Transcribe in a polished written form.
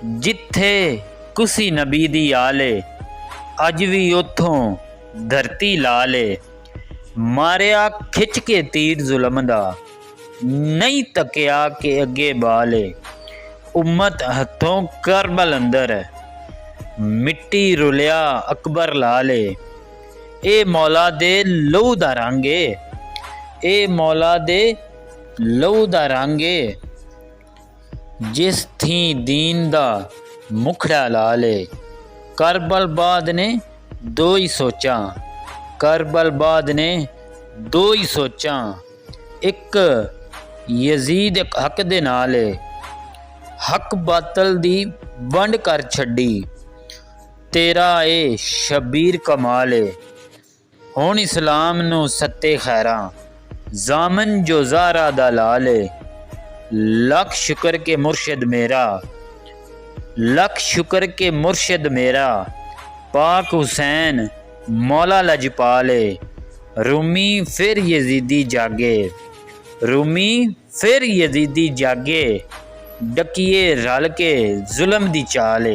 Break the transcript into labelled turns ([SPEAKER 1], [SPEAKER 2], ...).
[SPEAKER 1] जिथे कुसी नबी दी आले अज भी उथों धरती ला ले। मारिया खिच के तीर जुल्म दा नहीं तकिया के अगे बाले। उम्मत हथों करबल अंदर मिट्टी रुलिया अकबर ला ले। ए मौला दे लहू दा रंग ए मौला दे लहू दा रंग जिस थी दीन दा मुखड़ा ला ले। करबल बाद ने दो ही सोचा करबल बाद ने दो ही सोचा एक यजीद एक हक दे नाल हक बातल दी वंड कर छड्डी। तेरा ए शबीर कमाल हुण इस्लाम नू सत्ते खैरा जामन जो ज़ारा दा लाल। लख शुक्र के मुर्शिद मेरा लख शुक्र के मुर्शिद मेरा पाक हुसैन मौला लजपाल। रूमी फिर यजीदी जागे रूमी फिर यजीदी जागे डकिए रल के जुल्म दी चाल।